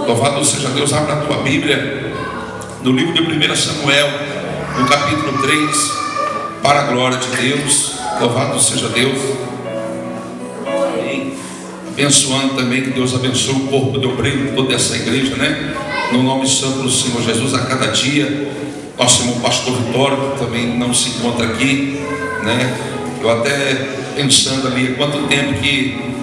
Louvado seja Deus. Abra a tua Bíblia no livro de 1 Samuel, no capítulo 3, para a glória de Deus. Louvado seja Deus. Amém. Abençoando também, que Deus abençoe o corpo de obreiro, toda essa igreja, né? No nome santo do Senhor Jesus, a cada dia. Nosso irmão pastor Vitório, que também não se encontra aqui, né? Eu até pensando ali, quanto tempo que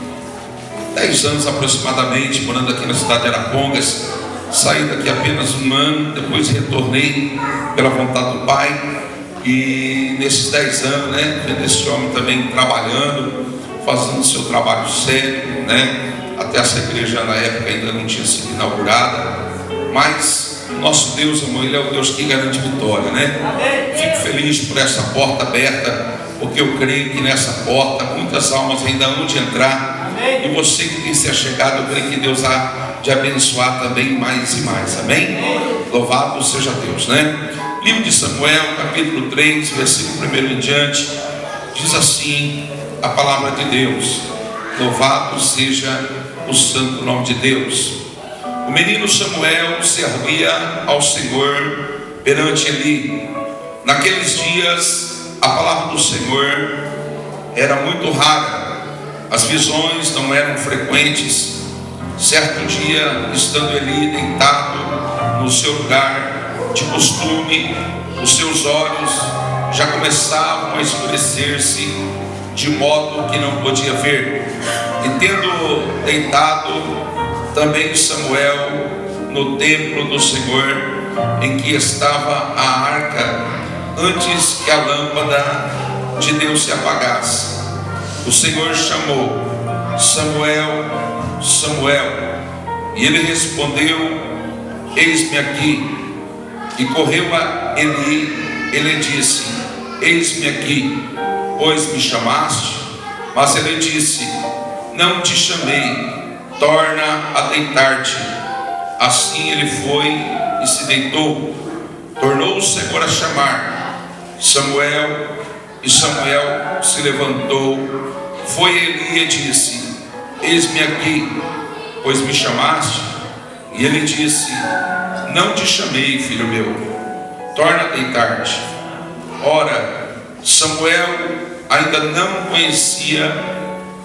10 anos aproximadamente, morando aqui na cidade de Arapongas, saí daqui apenas um ano, depois retornei pela vontade do Pai, e nesses 10 anos, né, vendo esse homem também trabalhando, fazendo o seu trabalho sério, né, até essa igreja na época ainda não tinha sido inaugurada, mas nosso Deus, irmão, Ele é o Deus que garante vitória, né? Fico feliz por essa porta aberta, porque eu creio que nessa porta muitas almas ainda hão de entrar. E você que tem se achegado, eu creio que Deus há de abençoar também mais e mais. Amém? Louvado seja Deus, né? Livro de Samuel, capítulo 3, versículo 1 em diante, diz assim a palavra de Deus: louvado seja o santo nome de Deus. O menino Samuel servia ao Senhor perante Eli. Naqueles dias a palavra do Senhor era muito rara, as visões não eram frequentes. Certo dia, estando Eli deitado no seu lugar de costume, os seus olhos já começavam a escurecer-se, de modo que não podia ver. E tendo deitado também Samuel no templo do Senhor, em que estava a arca, antes que a lâmpada de Deus se apagasse, o Senhor chamou: Samuel, Samuel. E ele respondeu: eis-me aqui. E correu a Eli, ele disse: eis-me aqui, pois me chamaste? Mas ele disse: não te chamei, torna a deitar-te. Assim ele foi e se deitou. Tornou o Senhor a chamar: Samuel. E Samuel se levantou, foi Eli e disse: eis-me aqui, pois me chamaste? E ele disse: não te chamei, filho meu, torna a deitar-te. Ora, Samuel ainda não conhecia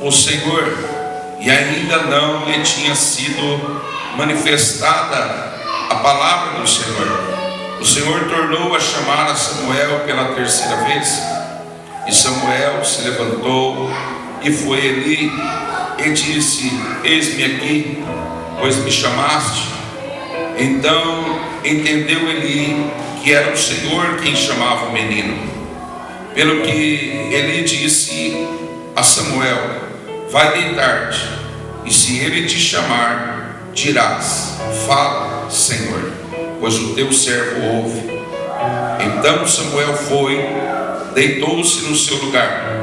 o Senhor, e ainda não lhe tinha sido manifestada a palavra do Senhor. O Senhor tornou a chamar a Samuel pela terceira vez. E Samuel se levantou e foi Eli e disse: eis-me aqui, pois me chamaste? Então entendeu Eli que era o Senhor quem chamava o menino. Pelo que Eli disse a Samuel: vai deitar-te, e se ele te chamar, dirás: fala, Senhor, pois o teu servo ouve. Então Samuel foi, deitou-se no seu lugar.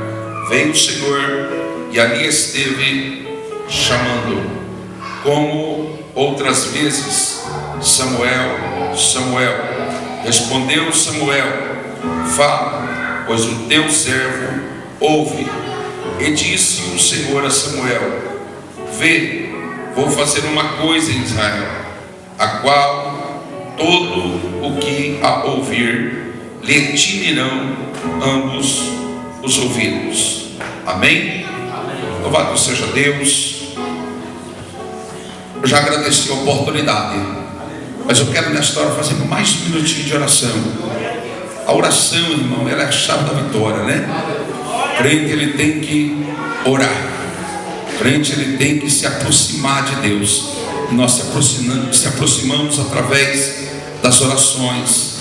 Veio o Senhor e ali esteve chamando, como outras vezes: Samuel, Samuel. Respondeu Samuel: fala, pois o teu servo ouve. E disse o Senhor a Samuel: vê, vou fazer uma coisa em Israel, a qual todo o que a ouvir lhe tirarão ambos os ouvidos. Amém? Louvado seja Deus. Eu já agradeci a oportunidade, mas eu quero nesta hora fazer mais um minutinho de oração. A oração, irmão, ela é a chave da vitória, né? O crente, ele tem que orar. O crente, ele tem que se aproximar de Deus. E nós se aproximamos através das orações,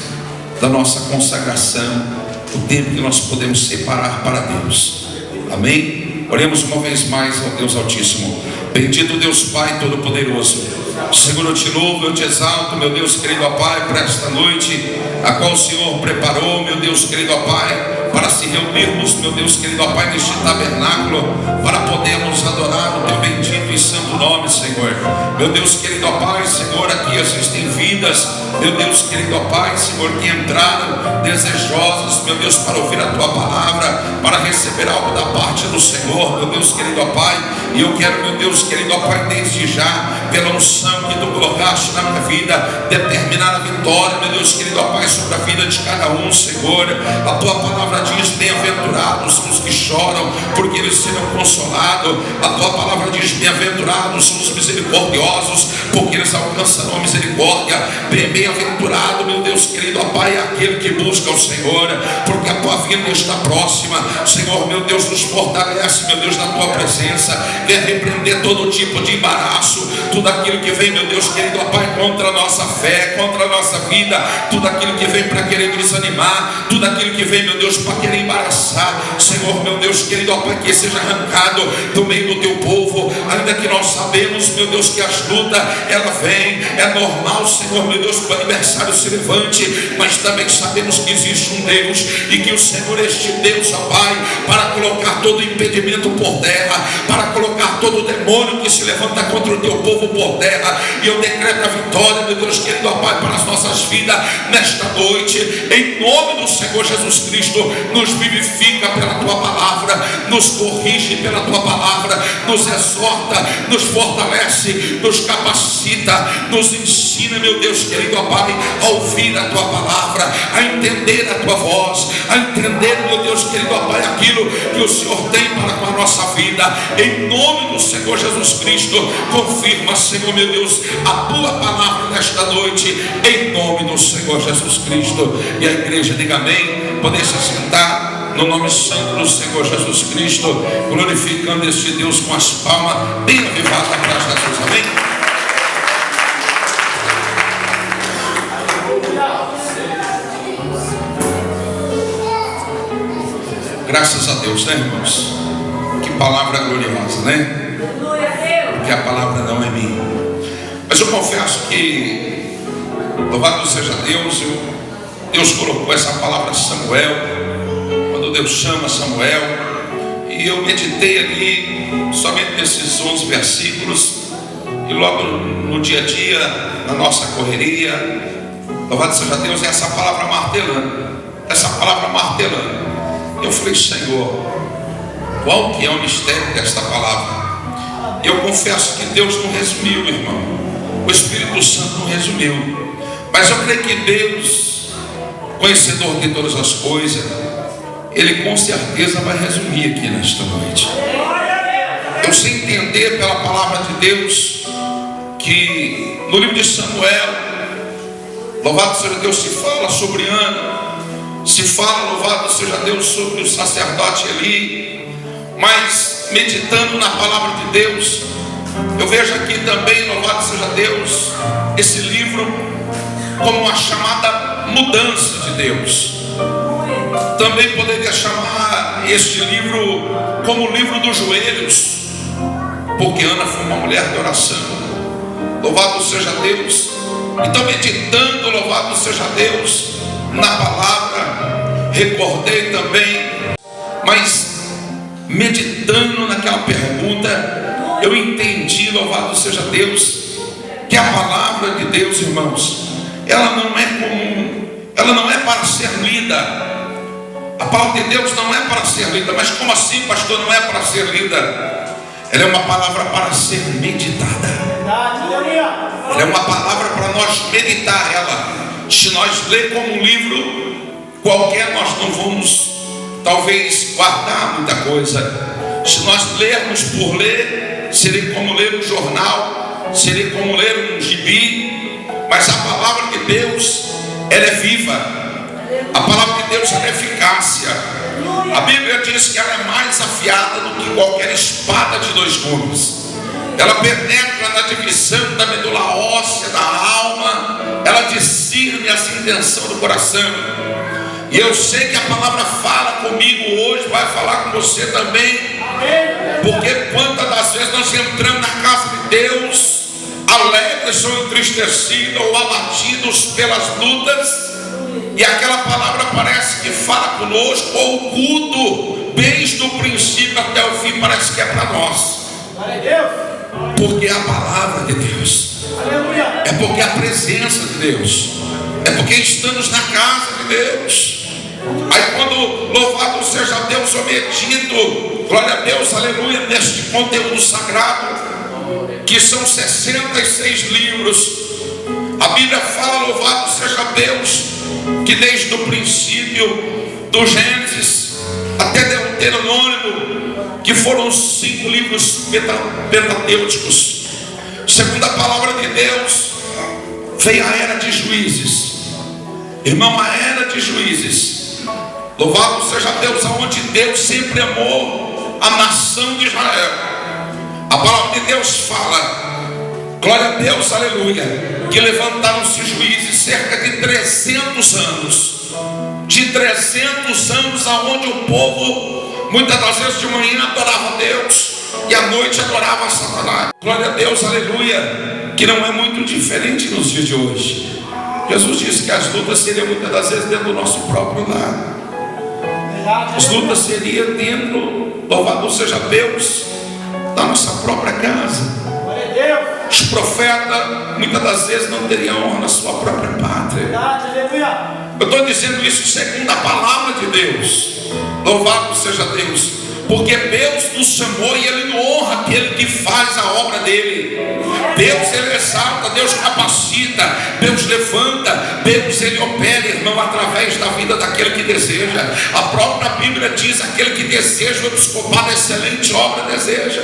da nossa consagração, o tempo que nós podemos separar para Deus. Amém? Oremos uma vez mais ao Deus Altíssimo. Bendito Deus Pai Todo-Poderoso, Senhor, eu te louvo, eu te exalto, meu Deus querido, ó Pai, por esta noite, a qual o Senhor preparou, meu Deus querido, ó Pai, para se reunirmos, meu Deus querido, ó Pai, neste tabernáculo, para podermos adorar o teu bendito e santo nome, Senhor. Meu Deus querido, ó Pai, Senhor, aqui existem vidas, meu Deus querido, ó Pai, Senhor, que entraram desejosas, meu Deus, para ouvir a tua palavra, para receber algo da parte do Senhor, meu Deus querido, ó Pai. E eu quero, meu Deus querido, ó Pai, desde já, pela unção que tu colocaste na minha vida, determinar a vitória, meu Deus querido, ó Pai, sobre a vida de cada um, Senhor. A tua palavra diz: bem-aventurados os que choram, porque eles serão consolados. A tua palavra diz: bem-aventurados os misericordiosos, porque eles alcançarão a misericórdia. Bem-aventurado, meu Deus querido, ó Pai, aquele que busca o Senhor, porque a tua vinda está próxima. Senhor, meu Deus, nos fortalece, meu Deus, na tua presença. Venha repreender todo tipo de embaraço, tudo aquilo que vem, meu Deus querido, ó Pai, contra a nossa fé, contra a nossa vida, tudo aquilo que vem para querer desanimar, tudo aquilo que vem, meu Deus, para querer embaraçar. Senhor, meu Deus querido, ó Pai, que seja arrancado do meio do teu povo, ainda que nós sabemos, meu Deus, que as lutas, ela vem, é normal, Senhor, meu Deus, que o adversário se levante, mas também sabemos que existe um Deus, e que o Senhor é este Deus, ó Pai, para colocar todo impedimento por terra, para colocar todo demônio que se levanta contra o teu povo por terra. E eu decreto a vitória, meu Deus querido, ó Pai, para as nossas vidas nesta noite, em nome do Senhor Jesus Cristo. Nos vivifica pela tua palavra, nos corrige pela tua palavra, nos exorta, nos fortalece, nos capacita, nos ensina, meu Deus querido, ó Pai, a ouvir a tua palavra, a entender a tua voz, a entender, meu Deus querido, ó Pai, aquilo que o Senhor tem para com a nossa vida. Em nome do Senhor Jesus Cristo, confirma, Senhor, meu Deus, a tua palavra nesta noite, em nome do Senhor Jesus Cristo. E a igreja diga amém. Poder se sentar no nome santo do Senhor Jesus Cristo, glorificando este Deus com as palmas bem avivadas para Jesus. Amém. Graças a Deus, né, irmãos? Que palavra gloriosa, né? Porque a palavra não é minha. Mas eu confesso que, louvado seja Deus, Deus colocou essa palavra Samuel, quando Deus chama Samuel, e eu meditei ali, somente nesses 11 versículos, e logo no dia a dia, na nossa correria, louvado seja Deus, é essa palavra martelando. Eu falei: Senhor, qual que é o mistério desta palavra? Eu confesso que Deus não resumiu, irmão. O Espírito Santo não resumiu. Mas eu creio que Deus, conhecedor de todas as coisas, Ele com certeza vai resumir aqui nesta noite. Eu sei entender pela palavra de Deus que no livro de Samuel, louvado seja Deus, se fala sobre Ana, se fala, louvado seja Deus, sobre o sacerdote Eli. Mas meditando na palavra de Deus, eu vejo aqui também, louvado seja Deus, esse livro como uma chamada mudança de Deus. Também poderia chamar este livro como o livro dos joelhos, porque Ana foi uma mulher de oração. Louvado seja Deus. Então, meditando, louvado seja Deus, na palavra, recordei também, mas meditando naquela pergunta, eu entendi, louvado seja Deus, que a palavra de Deus, irmãos, ela não é comum, ela não é para ser lida. A palavra de Deus não é para ser lida. Mas como assim, pastor, não é para ser lida? Ela é uma palavra para ser meditada. Ela é uma palavra para nós meditar ela. Se nós ler como um livro qualquer, nós não vamos talvez guardar muita coisa. Se nós lermos por ler, seria como ler um jornal, seria como ler um gibi. Mas a palavra de Deus, ela é viva. A palavra de Deus, ela é eficácia. A Bíblia diz que ela é mais afiada do que qualquer espada de dois gumes. Ela penetra na divisão da medula óssea, da alma. Ela discerne as intenções do coração. E eu sei que a palavra fala comigo hoje, vai falar com você também. Porque quantas das vezes nós entramos na casa de Deus alegres, vezes são entristecidos ou abatidos pelas lutas, e aquela palavra parece que fala conosco, ou o culto, desde o princípio até o fim, parece que é para nós. Porque é a palavra de Deus, é porque é a presença de Deus, é porque estamos na casa de Deus. Aí quando louvado seja Deus, eu medito, glória a Deus, aleluia, neste conteúdo sagrado, que são 66 livros. A Bíblia fala, louvado seja Deus, que desde o princípio do Gênesis até Deuteronômio, que foram 5 livros pentatêuticos, segundo a palavra de Deus, veio a era de juízes. Irmão, a era de juízes, louvado seja Deus, aonde Deus sempre amou a nação de Israel. A palavra de Deus fala, glória a Deus, aleluia, que levantaram-se juízes cerca de 300 anos. De 300 anos, aonde o povo, muitas das vezes de manhã, adorava a Deus e à noite adorava a Satanás. Glória a Deus, aleluia, que não é muito diferente nos dias de hoje. Jesus disse que as lutas seriam muitas das vezes dentro do nosso próprio lar. As lutas seriam dentro, louvado seja Deus, da nossa própria casa. Os profetas muitas das vezes não teriam honra na sua própria pátria. Eu estou dizendo isso segundo a palavra de Deus. Louvado seja Deus, porque Deus nos chamou e Ele honra aquele que faz a obra dele. Deus, Ele exalta, Deus capacita, Deus levanta, Deus, Ele opera, irmão, através da vida daquele que deseja. A própria Bíblia diz, aquele que deseja o episcopado, excelente obra deseja.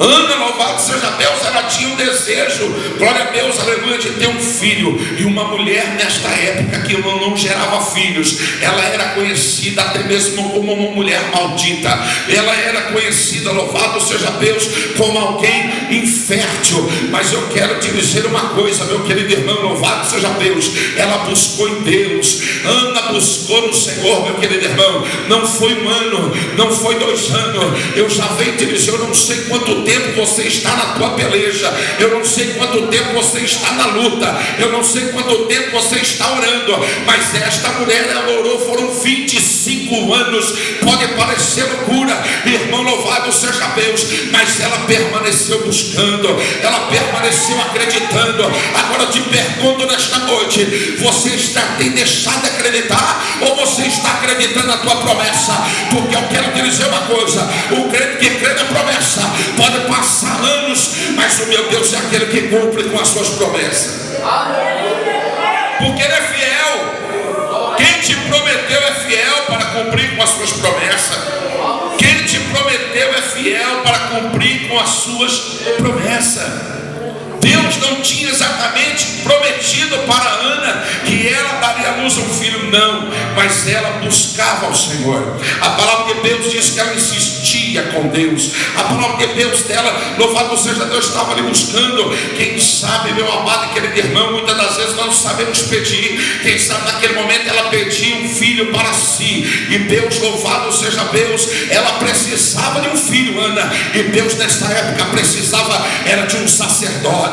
Ana, louvado seja Deus, ela tinha um desejo, glória a Deus, aleluia, de ter um filho. E uma mulher nesta época que não gerava filhos, ela era conhecida até mesmo como uma mulher maldita. Ela era conhecida, louvado seja Deus, como alguém infértil. Mas eu quero te dizer uma coisa, meu querido irmão, louvado seja Deus, ela buscou em Deus. Ana buscou no Senhor, meu querido irmão. Não foi 1 ano, não foi 2 anos. Eu já venho te dizer, eu não sei quanto tempo você está na tua peleja, eu não sei quanto tempo você está na luta, eu não sei quanto tempo você está orando, mas esta mulher, ela orou, foram 25 anos, pode parecer loucura, irmão, louvado seja Deus, mas ela permaneceu buscando, ela permaneceu acreditando. Agora eu te pergunto nesta noite, você tem deixado de acreditar, ou você está acreditando na tua promessa? Porque eu quero te dizer uma coisa, o crente que crê na promessa pode passar anos, mas o meu Deus é aquele que cumpre com as suas promessas, porque Ele é fiel. Quem te prometeu é fiel para cumprir com as suas promessas. Quem te prometeu é fiel para cumprir com as suas promessas. Deus não tinha exatamente prometido para Ana que ela daria à luz um filho, não, mas ela buscava ao Senhor. A palavra de Deus diz que ela insistia com Deus. A palavra de Deus dela, louvado seja Deus, estava ali buscando. Quem sabe, meu amado e querido irmão, muitas das vezes nós não sabemos pedir. Quem sabe naquele momento ela pedia um filho para si, e Deus, louvado seja Deus, ela precisava de um filho, Ana, e Deus nesta época precisava, era de um sacerdote.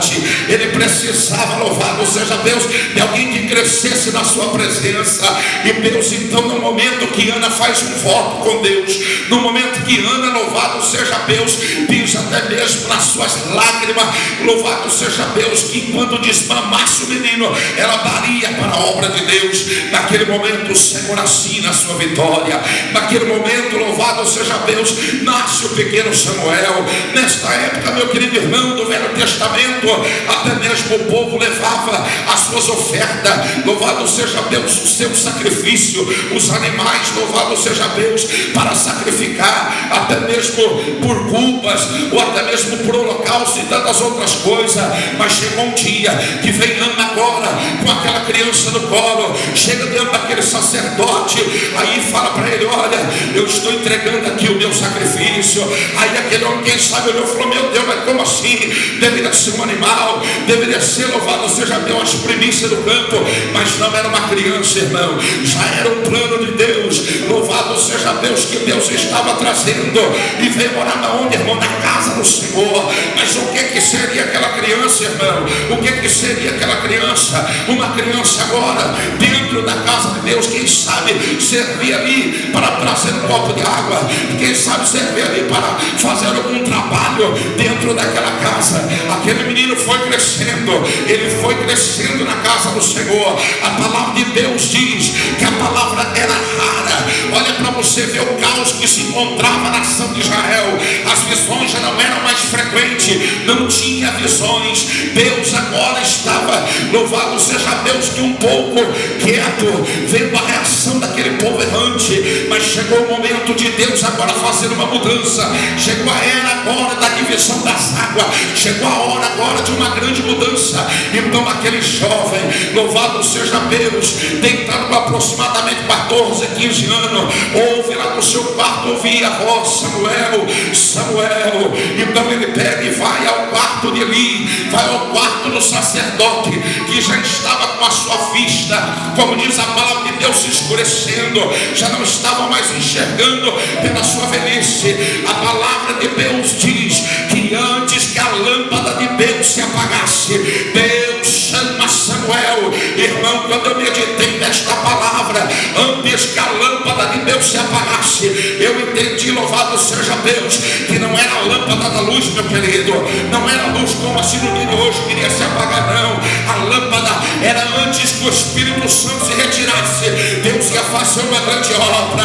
Ele precisava, louvado seja Deus, de alguém que crescesse na sua presença. E Deus, então, no momento que Ana faz um voto com Deus, no momento que Ana, louvado seja Deus, diz até mesmo nas suas lágrimas, louvado seja Deus, que enquanto desmamasse o menino, ela daria para a obra de Deus. Naquele momento o Senhor assina a sua vitória. Naquele momento, louvado seja Deus, nasce o pequeno Samuel. Nesta época, meu querido irmão, do Velho Testamento, até mesmo o povo levava as suas ofertas, louvado seja Deus, o seu sacrifício, os animais, louvado seja Deus, para sacrificar, até mesmo por culpas, ou até mesmo por holocausto e tantas outras coisas. Mas chegou um dia que vem Ana agora, com aquela criança no colo, chega diante daquele sacerdote, aí fala para ele: olha, eu estou entregando aqui o meu sacrifício. Aí aquele homem, quem sabe, olhou e falou: meu Deus, mas como assim? Deveria ser um animal, deveria ser, louvado seja Deus, as primícias do campo. Mas não era uma criança, irmão, já era um plano de Deus. Louvado seja Deus, que Deus estava trazendo, e veio morar na onde, irmão? Na casa do Senhor. Mas o que seria aquela criança, irmão? O que seria aquela criança? Uma criança agora dentro da casa de Deus, quem sabe servir ali para trazer um copo de água, quem sabe servir ali para fazer algum trabalho dentro daquela casa. Aquele menino foi crescendo, ele foi crescendo na casa do Senhor. A palavra de Deus diz que a palavra era rara. Olha para você ver o caos que se encontrava na nação de Israel. As visões já não eram mais frequentes, não tinha visões. Deus agora estava, louvado seja Deus, que um pouco quieto, vendo a reação daquele povo errante. Mas chegou o momento de Deus agora fazer uma mudança. Chegou a era agora da divisão das águas. Chegou a hora agora de uma grande mudança. Então aquele jovem, louvado seja Deus, deitado com aproximadamente 14, 15 anos, ouve lá no seu quarto, ouvia a voz: Samuel, Samuel. Então ele pega e vai ao quarto de Eli, vai ao quarto do sacerdote, que já estava com a sua vista, como diz a palavra de Deus, se escurecendo, já não estava mais enxergando pela sua velhice. A palavra de Deus diz que antes que a lâmpada de Deus se apagasse, Deus chama Samuel. Irmão, quando eu meditei nesta palavra, antes que a lâmpada de Deus se apagasse, eu entendi, louvado seja Deus, que não era a lâmpada da luz, meu querido, não era a luz como assim no dia de hoje queria se apagar, não. A lâmpada era antes que o Espírito Santo se retirasse. Deus ia fazer uma grande obra.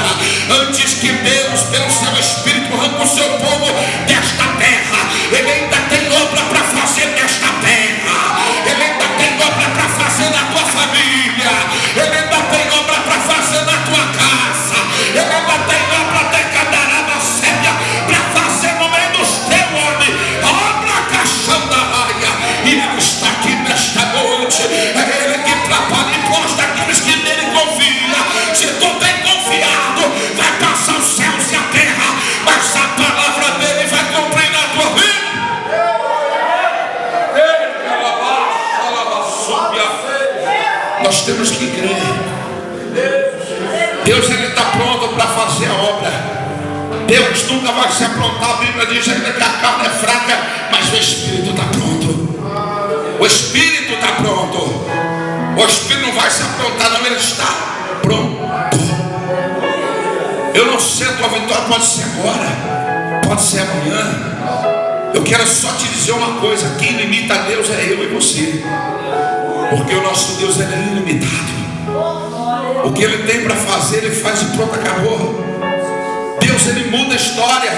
Antes que Deus, pelo seu Espírito, arranque o seu povo desta terra, Ele ainda tem obra para fazer nesta terra. Ele ainda tem obra para fazer na tua família. Ele ainda tem obra para fazer na tua casa. Ele ainda tem obra de cadarada sépia para fazer no meio dos teus homens. A obra caixão da raia. E Ele está aqui nesta noite. É Ele que trabalha e posta aqueles que nele confiam. Se tu tem confiado, vai passar os céus e a terra, mas a palavra dele vai cumprir na tua vida. Nós temos que crer. Deus, Ele está pronto para fazer a obra. Deus nunca vai se aprontar. A Bíblia diz ainda que a carne é fraca, mas o Espírito está pronto. O Espírito está pronto. O Espírito não vai se aprontar, não. Ele está pronto. Eu não sei, a tua vitória pode ser agora, pode ser amanhã. Eu quero só te dizer uma coisa: quem limita a Deus é eu e você, porque o nosso Deus é ilimitado. O que Ele tem para fazer, Ele faz e pronto, acabou. Deus, Ele muda a história.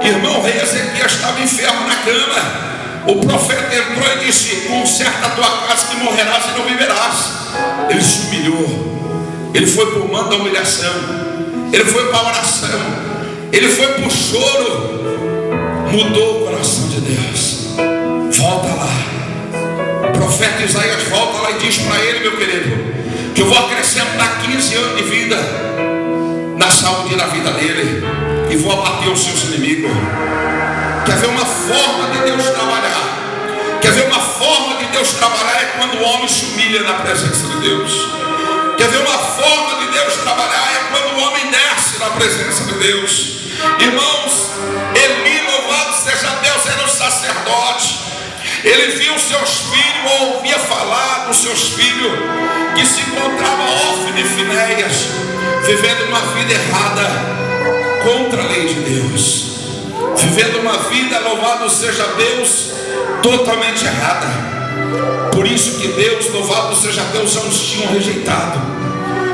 Irmão, o rei Ezequias estava enfermo na cama. O profeta entrou e disse: conserta a tua casa que morrerás e não viverás. Ele se humilhou. Ele foi para o mando da humilhação. Ele foi para a oração. Ele foi para o choro. Mudou o coração de Deus. Volta lá. O profeta Isaías volta lá e diz para ele: meu querido, que eu vou acrescentar 15 anos de vida na saúde e na vida dele, e vou abater os seus inimigos. Quer ver uma forma de Deus trabalhar? Quer ver uma forma de Deus trabalhar? É quando o homem se humilha na presença de Deus. Quer ver uma forma de Deus trabalhar? É quando o homem desce na presença de Deus. Irmãos, Eli, louvado seja Deus, era um sacerdote. Ele viu seus filhos, ou ouvia falar dos seus filhos, que se encontravam Hófni e Finéias, vivendo uma vida errada, contra a lei de Deus, vivendo uma vida, louvado seja Deus, totalmente errada. Por isso que Deus, louvado seja Deus, já os tinham rejeitado.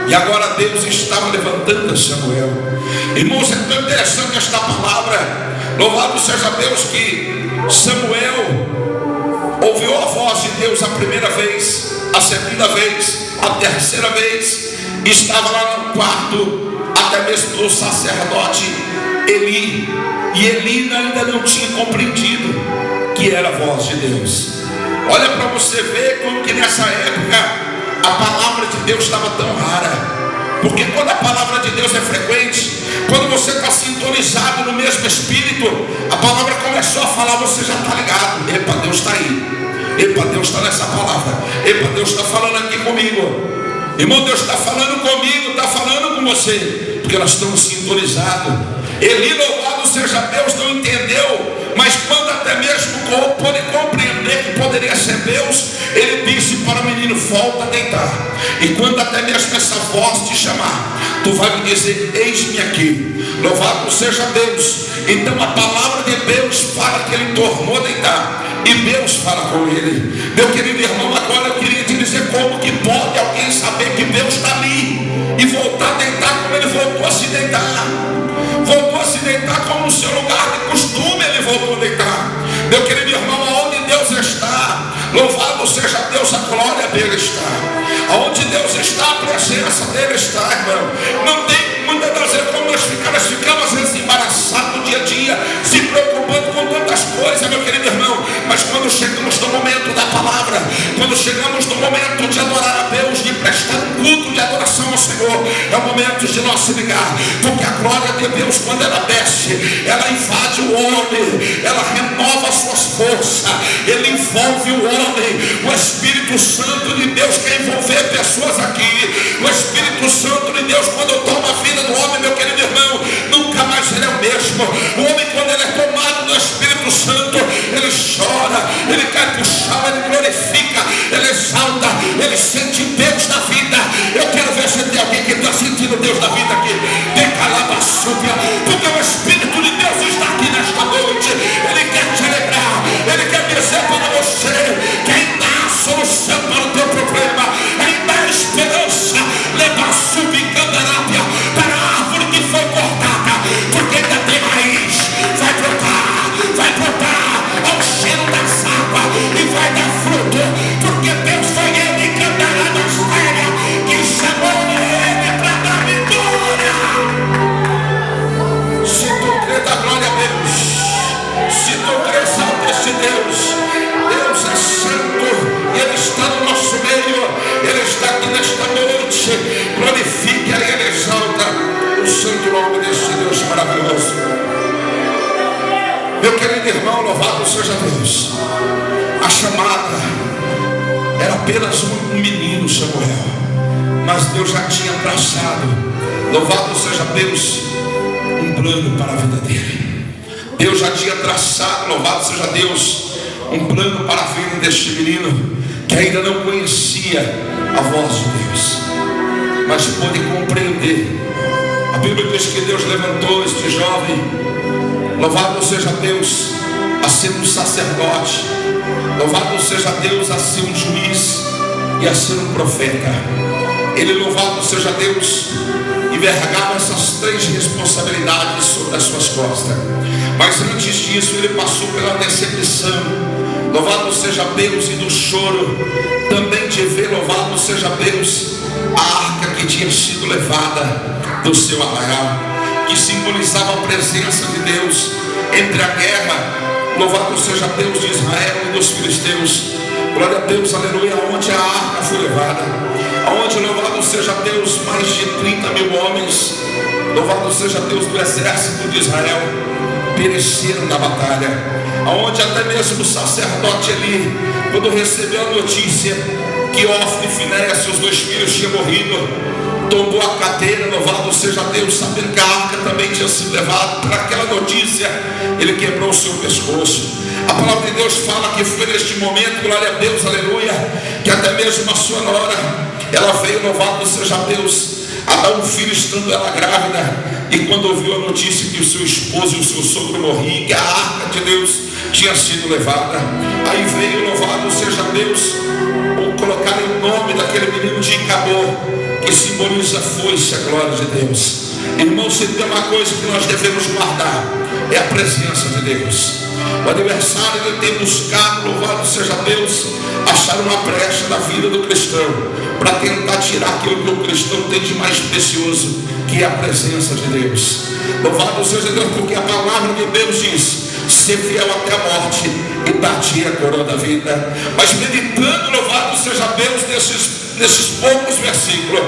E agora Deus estava levantando Samuel. Irmãos, é tão interessante esta palavra. Louvado seja Deus, que Samuel ouviu a voz de Deus a primeira vez, a segunda vez, a terceira vez. Estava lá no quarto, até mesmo do sacerdote Eli. E Eli ainda não tinha compreendido que era a voz de Deus. Olha para você ver como que nessa época a palavra de Deus estava tão rara. Porque quando a palavra de Deus é frequente, quando você está sintonizado no mesmo Espírito, a palavra começou a falar, você já está ligado. Epa, Deus está aí. Epa, Deus está nessa palavra. Epa, Deus está falando aqui comigo. Irmão, Deus está falando comigo, está falando com você, porque nós estamos sintonizados. Eli, louvado seja Deus, não entendeu, mas quando até até mesmo poder compreender que poderia ser Deus, ele disse para o menino: volta a deitar. E quando até mesmo essa voz te chamar, tu vai me dizer: eis-me aqui. Louvado seja Deus. Então a palavra de Deus fala que ele tornou a deitar, e Deus fala com ele. Meu querido irmão, agora eu queria te dizer: como que pode alguém saber que Deus está ali e voltar a deitar como ele voltou a se deitar? Voltou a se deitar como no seu lugar de costume, ele voltou a deitar. Meu querido irmão, aonde Deus está, louvado seja Deus, a glória dele está. Aonde Deus está, a presença dele está, irmão. Não tem muitas das vezes como nós ficamos às vezes embaraçados no dia a dia, se preocupando com tantas coisas, meu querido irmão. Mas quando chegamos no momento da palavra, quando chegamos no momento de adorar a Deus, de prestar um culto de adoração ao Senhor, é o momento de nós se ligar, porque a glória de Deus, quando ela desce, ela invade o homem, ela renova as suas forças, ele envolve o homem. O Espírito Santo de Deus quer envolver pessoas aqui. O Espírito Santo de Deus, quando toma a vida do homem, meu querido irmão, nunca mais ele é o mesmo. O homem, quando ele é tomado do Espírito Santo, ele chora, ele cai pro chão, ele glorifica, ele exalta, ele sente Deus na vida. Eu quero ver se tem alguém que está sentindo Deus na vida aqui. Decalaba súbia, porque o Espírito de Deus está aqui nesta noite. Ele quer te alegrar, ele quer dizer para você que ainda há solução para o teu problema, ainda há esperança. Leva subir candarápia para a árvore que foi cortada, porque ainda tem raiz. Vai brotar ao cheiro das águas e vai dar fruto, porque Deus foi ele que andará nas terras, que chamou ele para dar vitória. Se tu crê, dá glória a Deus. Se tu crê, exalta esse Deus. Deus é santo, ele está no nosso meio, ele está aqui nesta noite. Glorifique e ele exalta o santo nome desse Deus maravilhoso. Meu querido irmão, louvado seja Deus. A chamada era apenas um menino, Samuel, mas Deus já tinha traçado, louvado seja Deus, um plano para a vida dele. Deus já tinha traçado, louvado seja Deus, um plano para a vida deste menino, que ainda não conhecia a voz de Deus, mas pôde compreender. A Bíblia diz que Deus levantou este jovem, louvado seja Deus, a ser um sacerdote, louvado seja Deus, a ser um juiz e a ser um profeta. Ele, louvado seja Deus, envergava essas três responsabilidades sobre as suas costas. Mas antes disso, ele passou pela decepção, louvado seja Deus, e do choro também de ver, louvado seja Deus, a arca que tinha sido levada do seu arraial, que simbolizava a presença de Deus entre a guerra, louvado seja Deus, de Israel e dos filisteus. Glória a Deus, aleluia, onde a arca foi levada, aonde, louvado seja Deus, mais de 30 mil homens, louvado seja Deus, do exército de Israel, pereceram na batalha, aonde até mesmo o sacerdote Eli, quando recebeu a notícia que Ofni e Finéias, seus dois filhos, tinham morrido, tombou a cadeira, louvado seja Deus, sabendo que a arca também tinha sido levada. Para aquela notícia, ele quebrou o seu pescoço. A palavra de Deus fala que foi neste momento, glória a Deus, aleluia, que até mesmo a sua nora, ela veio, louvado seja Deus, a dar um filho estando ela grávida. E quando ouviu a notícia que o seu esposo e o seu sogro morriam, que a arca de Deus tinha sido levada, aí veio, louvado seja Deus, colocar o nome daquele menino de Icabô, que simboliza a força, a glória de Deus. Irmão, se tem uma coisa que nós devemos guardar, é a presença de Deus. O adversário, ele tem buscado, louvado seja Deus, achar uma brecha na vida do cristão, para tentar tirar aquilo que o cristão tem de mais precioso, que é a presença de Deus. Louvado seja Deus, porque a palavra de Deus diz: ser fiel até a morte e dar-te a coroa da vida. Mas meditando, louvado seja Deus, nesses poucos versículos,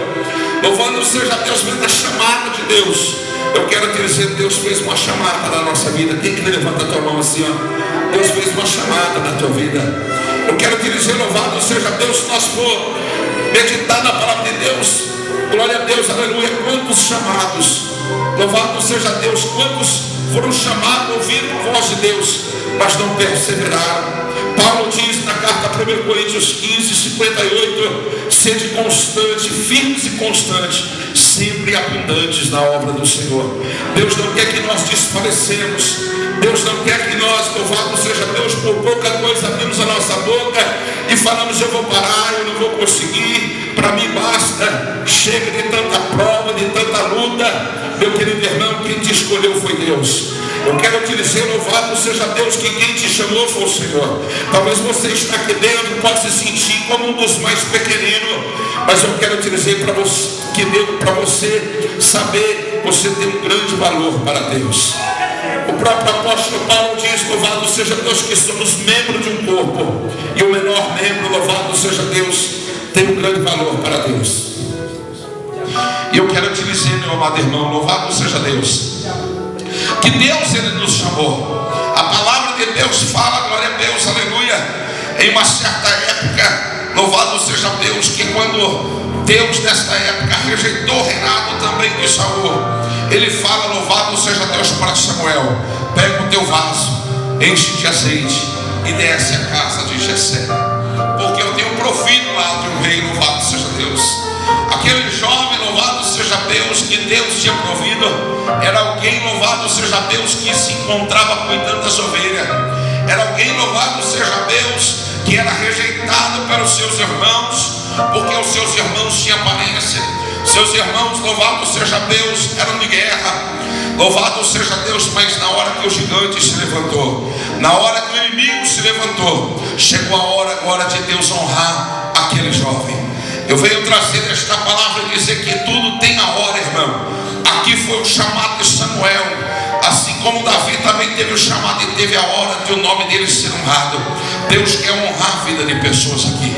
louvado seja Deus, vendo a chamada de Deus, eu quero te dizer, Deus fez uma chamada na nossa vida. Quem que levanta a tua mão assim, ó? Deus fez uma chamada na tua vida. Eu quero te dizer, louvado seja Deus, se nós for meditar na palavra de Deus, Glória a Deus, aleluia. Quantos chamados, louvado seja Deus, quantos foram chamados, ouviram a voz de Deus, mas não perseveraram. Paulo diz na carta a 1 Coríntios 15, 58, sede constante, firmes e constantes, sempre abundantes na obra do Senhor. Deus não quer que nós desfalecemos. Deus não quer que nós, louvado seja Deus, por pouca coisa abrimos a nossa boca e falamos: eu vou parar, eu não vou conseguir, para mim basta, chega de tanta prova, de tanta luta. Meu querido irmão, quem te escolheu foi Deus. Eu quero te dizer, louvado seja Deus, que quem te chamou foi o Senhor. Talvez você está aqui dentro, pode se sentir como um dos mais pequeninos, mas eu quero te dizer para você, que Deus, para você saber, você tem um grande valor para Deus. O próprio apóstolo Paulo diz: louvado seja Deus, que somos membros de um corpo, e o menor membro, louvado seja Deus, tem um grande valor para Deus. E eu quero te dizer, meu amado irmão, louvado seja Deus, que Deus, Ele nos chamou. A palavra de Deus fala, glória a Deus, aleluia, em uma certa época, louvado seja Deus, que quando Deus nesta época rejeitou o reinado também de Saul, Ele fala, louvado seja Deus, para Samuel: pega o teu vaso, enche de azeite e desce a casa de Jessé, porque eu tenho provido lá de um rei, louvado seja Deus. Aquele jovem, louvado seja Deus, que Deus tinha provido, era alguém, louvado seja Deus, que se encontrava cuidando das ovelhas. Era alguém, louvado seja Deus, que era rejeitado pelos seus irmãos, porque os seus irmãos tinham aparência. Seus irmãos, louvado seja Deus, eram de guerra. Louvado seja Deus, mas na hora que o gigante se levantou, na hora que o inimigo se levantou, chegou a hora agora de Deus honrar aquele jovem. Eu venho trazer esta palavra e dizer que tudo tem a hora, irmão. Aqui foi o chamado de Samuel, assim como Davi também teve o chamado e teve a hora de o nome dele ser honrado. Deus quer honrar a vida de pessoas aqui.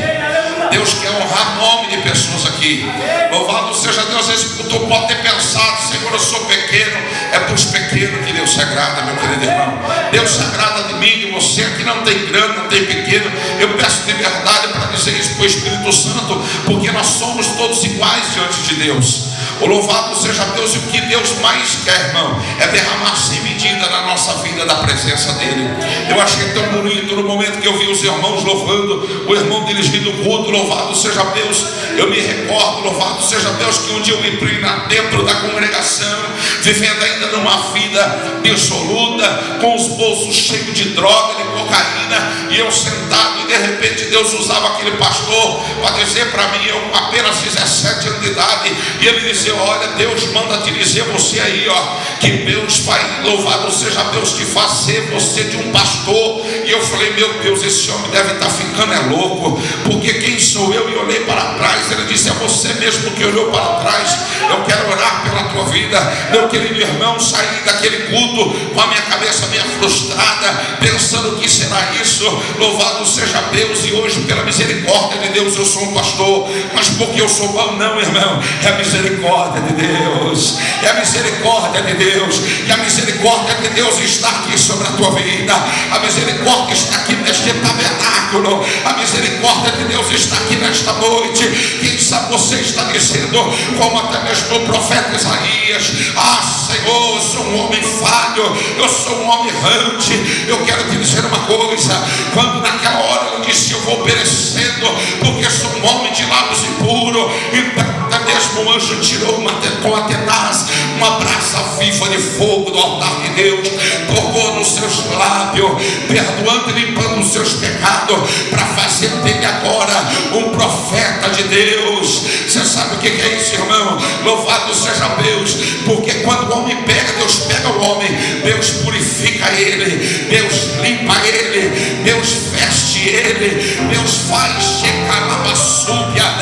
Deus quer honrar o nome de pessoas aqui. Louvado seja Deus. Às vezes tu pode ter pensado: Senhor, eu sou pequeno. É para os pequenos que Deus se agrada, meu querido irmão. Deus se agrada de mim, de você. Aqui não tem grande, não tem pequeno. Eu peço liberdade para dizer isso para o Espírito Santo, porque nós somos todos iguais diante de Deus. O louvado seja Deus. E o que Deus mais quer, irmão, é derramar sem medida na nossa vida da presença dele. Eu achei tão bonito no momento que eu vi os irmãos louvando, o irmão dirigindo o culto. Louvado seja Deus. Eu me recordo, louvado seja Deus, que um dia eu entrei dentro da congregação, vivendo ainda numa vida dissoluta, com os bolsos cheios de droga, de cocaína, e eu sentado, e de repente Deus usava aquele pastor para dizer para mim, eu com apenas 17 anos de idade, e ele dizia: olha, Deus manda te dizer, você aí, ó, que Deus vai, louvado seja Deus, te fazer você de um pastor. E eu falei: meu Deus, esse homem deve estar ficando louco, porque quem sou eu? E olhei para trás. Ele disse: é você mesmo que olhou para trás. Eu quero orar pela tua vida, meu querido irmão. Saí daquele culto com a minha cabeça meio frustrada, pensando: o que será isso? Louvado seja Deus. E hoje, pela misericórdia de Deus, eu sou um pastor. Mas porque eu sou bom? Não, irmão, é a misericórdia de Deus. É a misericórdia de Deus. E a misericórdia de Deus está aqui sobre a tua vida. A misericórdia está aqui neste tabernáculo. A misericórdia de Deus está aqui nesta noite. Quem sabe você está dizendo, como até mesmo o profeta Isaías: ah, Senhor, eu sou um homem falho, eu sou um homem errante. Eu quero te dizer uma coisa: quando naquela hora eu disse: eu vou perecendo, porque sou um homem de lábios impuros, então até mesmo o anjo tirou com a tenaz uma brasa viva de fogo do altar de Deus, tocou nos seus lábios, perdoando e limpando os seus pecados, para fazer dele agora um profeta de Deus. Você sabe o que é isso, irmão? Louvado seja Deus, porque quando o homem pega, Deus pega o homem, Deus purifica ele, Deus limpa ele, Deus veste ele, Deus faz checar na maçuca,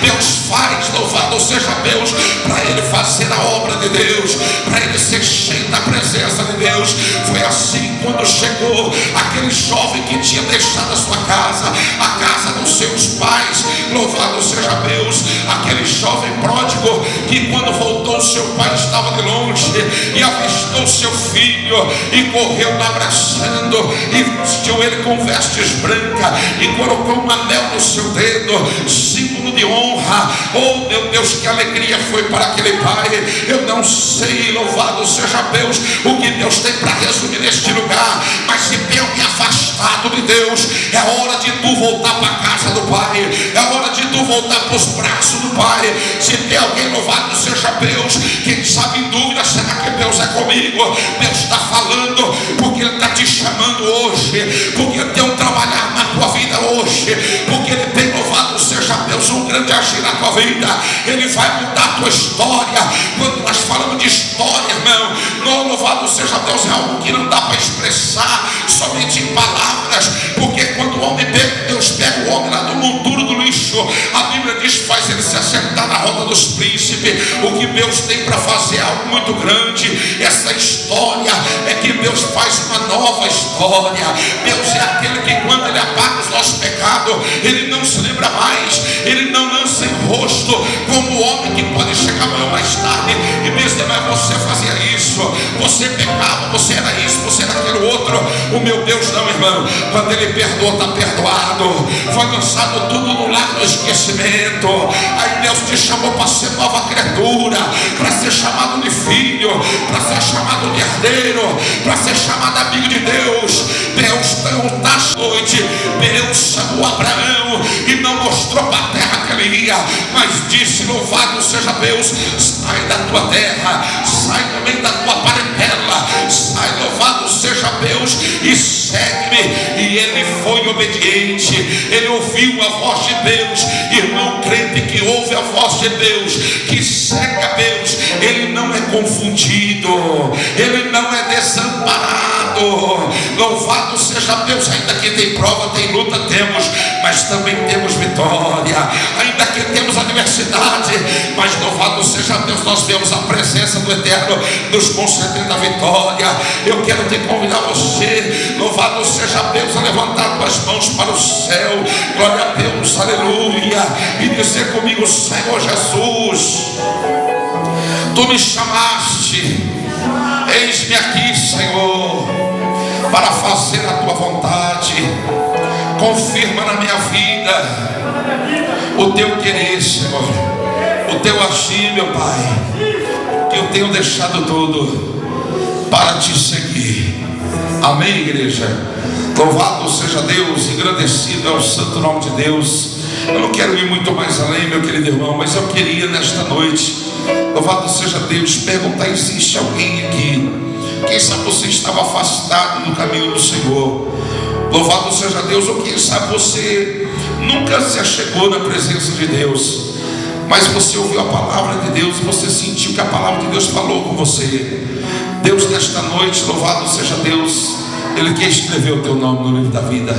Deus faz, louvado seja Deus, para ele fazer a obra de Deus, para ele ser cheio da presença de Deus. Foi assim quando chegou aquele jovem que tinha deixado a sua casa, a casa dos seus pais. Louvado seja Deus. Aquele jovem pródigo que quando voltou, seu pai estava de longe e avistou seu filho e correu lá abraçando e vestiu ele com vestes brancas e colocou um anel no seu dedo, símbolo de honra. Oh meu Deus, que alegria foi para aquele pai. Eu não sei, louvado seja Deus, o que Deus tem para resumir neste lugar, mas se tem alguém afastado de Deus, é hora de tu voltar para a casa do Pai, é hora de tu voltar para os braços do Pai. Se tem alguém, louvado seja Deus, quem sabe em dúvida, será que Deus é comigo? Deus está falando, porque Ele está te chamando hoje, porque Ele tem um trabalhar na tua vida hoje, porque Ele tem, louvado seja Deus, um grande agir na tua vida. Ele vai mudar a tua história. Quando nós falamos de história, irmão, não, louvado seja Deus, é algo que não dá para expressar somente em palavras, porque quando o homem pega, Deus pega o homem lá do monturo do lixo, a Bíblia diz, faz ele se assentar na roda dos príncipes. O que Deus tem para fazer é algo muito grande. Essa história é que Deus faz uma nova história. Deus é aquele que quando Ele apaga os nossos pecados, Ele não se lembra mais, Ele não lança em rosto, como o homem que pode chegar amanhã mais tarde e dizer, mas você fazia isso, você pecava, você era isso, você era aquele outro. O meu Deus não, irmão. Quando Ele perdoou, está perdoado. Foi lançado tudo no lago do esquecimento. Aí Deus te chamou para ser nova criatura, para ser chamado de filho, para ser chamado de herdeiro, para ser chamado amigo de Deus. Deus deu na noite, Deus chamou Abraão e não mostrou para a terra que ele ia, mas disse, louvado seja Deus, sai da tua terra, sai também da tua parentela, sai, louvado seja Deus, e segue-me. E ele foi obediente, ele ouviu a voz de Deus. Irmão crente que ouve a voz de Deus, que segue a Deus, ele não é confundido, ele não é desamparado. Louvado seja Deus. Ainda que tem prova, tem luta, temos, mas também temos vitória. Ainda que temos adversidade, mas louvado seja Deus, nós temos a presença do Eterno nos concedendo a vitória. Eu quero te convidar você, louvado seja Deus, a levantar tuas mãos para o céu, glória a Deus, aleluia, e dizer comigo, Senhor Jesus, Tu me chamaste, eis-me aqui, Senhor, para fazer a Tua vontade. Confirma na minha vida o Teu querer, Senhor, o Teu agir, meu Pai, que eu tenho deixado tudo para Te seguir. Amém, igreja? Louvado seja Deus, engrandecido é o santo nome de Deus. Eu não quero ir muito mais além, meu querido irmão, mas eu queria nesta noite, louvado seja Deus, perguntar: existe alguém aqui? Quem sabe você estava afastado do caminho do Senhor? Louvado seja Deus. Ou quem sabe você nunca se achegou na presença de Deus, mas você ouviu a palavra de Deus e você sentiu que a palavra de Deus falou com você. Deus, nesta noite, louvado seja Deus, Ele quer escrever o teu nome no livro da vida.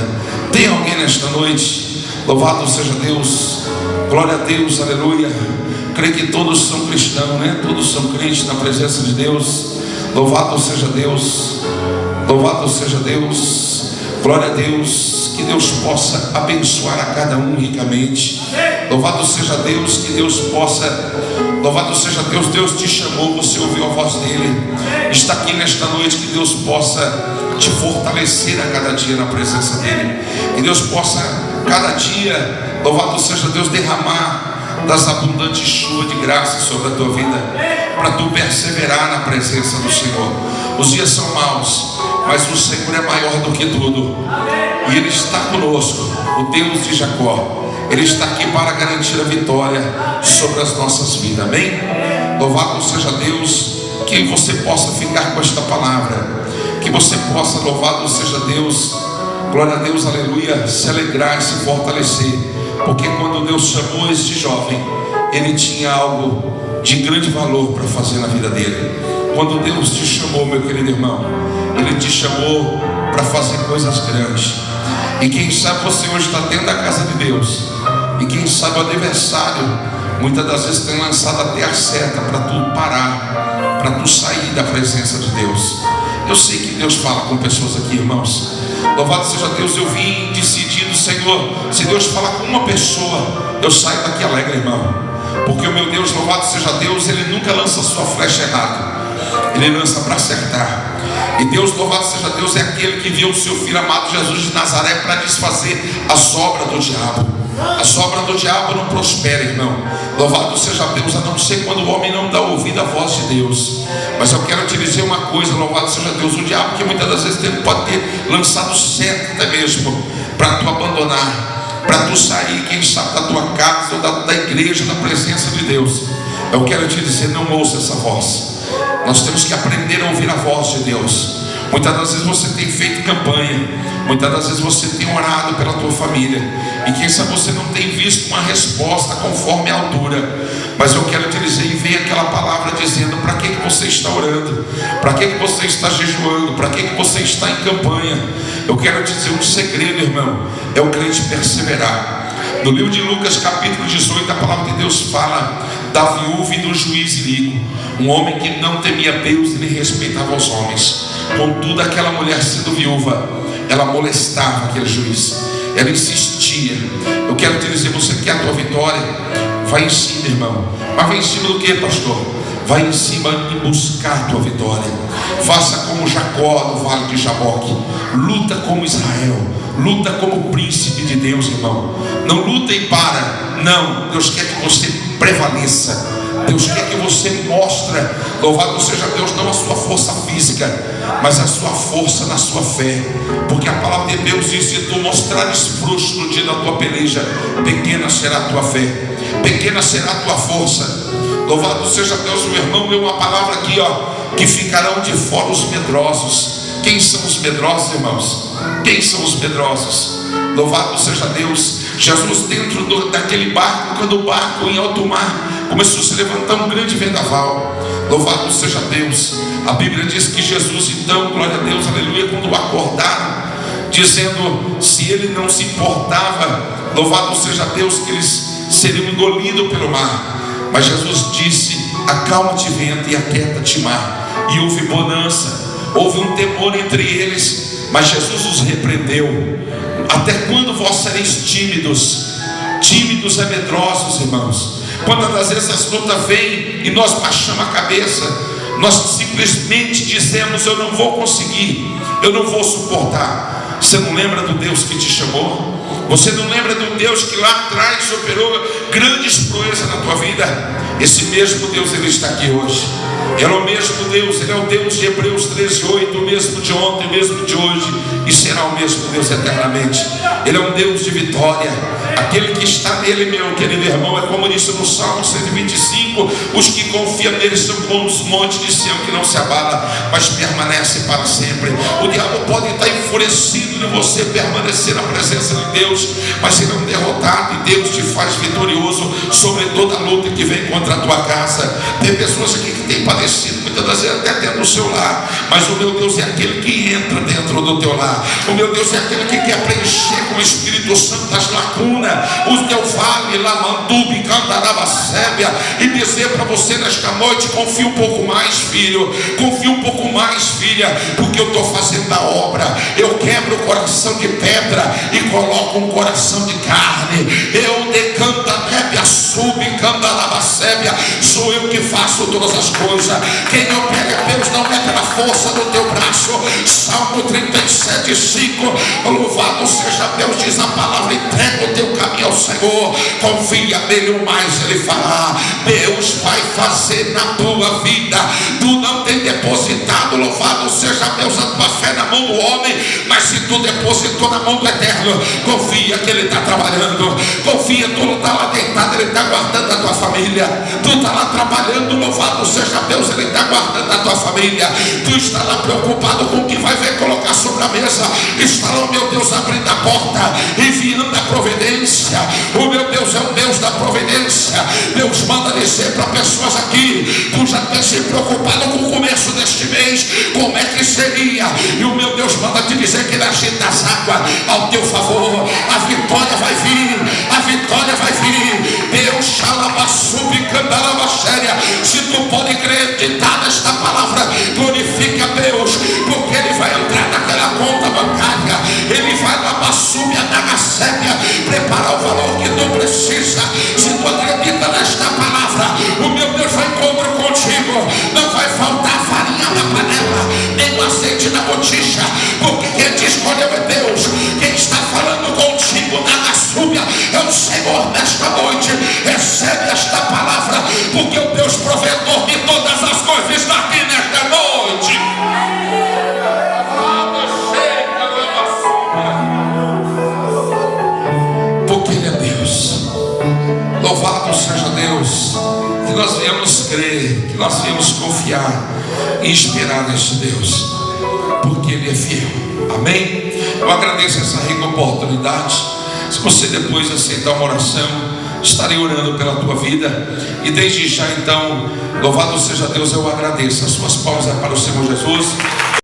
Tem alguém nesta noite? Louvado seja Deus, glória a Deus, aleluia. Creio que todos são cristãos, né? Todos são crentes na presença de Deus. Louvado seja Deus, louvado seja Deus, glória a Deus. Que Deus possa abençoar a cada um ricamente. Louvado seja Deus, que Deus possa, louvado seja Deus, Deus te chamou, você ouviu a voz dele, está aqui nesta noite. Que Deus possa te fortalecer a cada dia na presença dele. Que Deus possa cada dia, louvado seja Deus, derramar das abundantes chuvas de graça sobre a tua vida, para tu perseverar na presença do Senhor. Os dias são maus, mas o Senhor é maior do que tudo, e Ele está conosco, o Deus de Jacó. Ele está aqui para garantir a vitória sobre as nossas vidas, amém? Louvado seja Deus. Que você possa ficar com esta palavra, que você possa, louvado seja Deus, glória a Deus, aleluia, se alegrar e se fortalecer, porque quando Deus chamou este jovem, ele tinha algo de grande valor para fazer na vida dele. Quando Deus te chamou, meu querido irmão, Ele te chamou para fazer coisas grandes. E quem sabe você hoje está dentro da casa de Deus, e quem sabe o adversário muitas das vezes tem lançado até a seta para tu parar, para tu sair da presença de Deus. Eu sei que Deus fala com pessoas aqui, irmãos, Louvado seja Deus, eu vim decidido, Senhor, se Deus falar com uma pessoa, eu saio daqui alegre, irmão. Porque o meu Deus, louvado seja Deus, Ele nunca lança a sua flecha errada, Ele lança para acertar. E Deus, louvado seja Deus, é aquele que viu o seu filho amado Jesus de Nazaré para desfazer a sobra do diabo. A sobra do diabo não prospera, irmão. Louvado seja Deus, a não ser quando o homem não dá ouvido à voz de Deus. Mas eu quero te dizer uma coisa, louvado seja Deus, o diabo que muitas das vezes pode ter lançado certo até mesmo para tu abandonar, para tu sair, quem sabe, da tua casa ou da igreja, da presença de Deus. Eu quero te dizer, não ouça essa voz. Nós temos que aprender a ouvir a voz de Deus. Muitas das vezes você tem feito campanha, muitas das vezes você tem orado pela tua família, e quem sabe você não tem visto uma resposta conforme a altura. Mas eu quero te dizer, e vem aquela palavra dizendo: para que você está orando? Para que você está jejuando? Para que você está em campanha? Eu quero te dizer um segredo, irmão, é o crente perseverar. No livro de Lucas capítulo 18, a palavra de Deus fala da viúva e do juiz iníquo, um homem que não temia Deus e nem respeitava os homens. Contudo, aquela mulher, sendo viúva, ela molestava aquele juiz, ela insistia. Eu quero te dizer, você quer a tua vitória? Vai em cima, irmão. Mas vai em cima do que, pastor? Vai em cima e buscar a tua vitória. Faça como Jacó no vale de Jaboque. Luta como Israel. Luta como príncipe de Deus, irmão. Não luta e para. Não, Deus quer que você prevaleça. Deus quer que você mostre, louvado seja Deus, não a sua força física, mas a sua força na sua fé. Porque a palavra de Deus diz: se tu mostrares frouxo no dia da tua peleja, pequena será a tua fé, pequena será a tua força. Louvado seja Deus. O irmão leu uma palavra aqui, que ficarão de fora os medrosos. Quem são os medrosos, irmãos? Quem são os medrosos? Louvado seja Deus. Jesus dentro daquele barco, quando o barco em alto mar começou a se levantar um grande vendaval. Louvado seja Deus. A Bíblia diz que Jesus, então, glória a Deus, aleluia, quando o acordaram, dizendo, se ele não se importava, louvado seja Deus, que eles seriam engolidos pelo mar. Mas Jesus disse: acalma-te vento e aquieta-te mar. E houve bonança, houve um temor entre eles, mas Jesus os repreendeu. Até quando vós sereis tímidos? Tímidos é medrosos, irmãos. Quantas das vezes as lutas vêm e nós baixamos a cabeça, nós simplesmente dizemos: eu não vou conseguir, eu não vou suportar. Você não lembra do Deus que te chamou? Você não lembra do Deus que lá atrás operou grandes proezas na tua vida? Esse mesmo Deus, Ele está aqui hoje. Ele é o mesmo Deus, Ele é o Deus de Hebreus 13:8, o mesmo de ontem, o mesmo de hoje, e será o mesmo Deus eternamente. Ele é um Deus de vitória. Aquele que está nele, meu querido irmão, é como disse no Salmo 125: os que confiam nele são como os montes de Sião, que não se abala, mas permanece para sempre. O diabo pode estar enfurecido de você permanecer na presença de Deus, mas ele é um derrotado, e Deus te faz vitorioso sobre toda a luta que vem contra a tua casa. Tem pessoas aqui que têm padecido, muitas das vezes até dentro do seu lar, mas o meu Deus é aquele que entra dentro do teu lar. O meu Deus é aquele que quer preencher com o Espírito Santo as lacunas, o teu vale, Lamandubi, Candarabacébia, e dizer para você nesta noite: confia um pouco mais, filho, confia um pouco mais, filha, porque eu estou fazendo a obra. Eu quebro o coração de pedra e coloco um coração de carne. Eu decanta nébia, sub, Candarabacébia, sou eu que faço todas as coisas. Quem opera Deus não é pela força do teu braço. Salmo 37:5. Louvado seja Deus, diz a palavra: entrega o teu caminho ao Senhor, confia nele, o mais ele fará. Deus vai fazer na tua vida. Tu não tem depositado, louvado seja Deus, a tua fé na mão do homem, mas se tu depositou na mão do Eterno, confia que ele está trabalhando. Confia, tu não está lá deitado, ele está guardando a tua família. Tu está lá trabalhando, louvado seja Deus, ele está guardando a tua família. Tu está lá preocupado com o que vai ver colocar sobre a mesa. Está lá, meu Deus, abrindo a porta, enviando a providência. O meu Deus é o Deus da providência. Deus manda dizer para pessoas aqui: tu já tem se preocupado com o começo deste mês, como é que seria? E o meu Deus manda te dizer que ele agita as águas ao teu favor. A vitória vai vir, a vitória vai vir. Deus, se tu pode acreditar nesta palavra, glorifica a Deus, porque ele vai entrar naquela conta bancária. recebe, prepara o valor que tu precisa. Se tu acredita nesta palavra, o meu Deus vai encontro contigo. Não vai faltar farinha na panela, nem o azeite na botija, porque quem te escolheu é Deus. Quem está falando contigo na súbia é o Senhor nesta noite. Recebe esta palavra, porque o Deus provedor de todas as coisas está aqui nesta noite. Porque Ele é Deus. Louvado seja Deus, que nós viemos crer, que nós viemos confiar e esperar neste Deus, porque Ele é fiel. Amém? Eu agradeço essa rica oportunidade. Se você depois aceitar uma oração, estarei orando pela tua vida. E desde já então, louvado seja Deus, eu agradeço. As suas palmas é para o Senhor Jesus.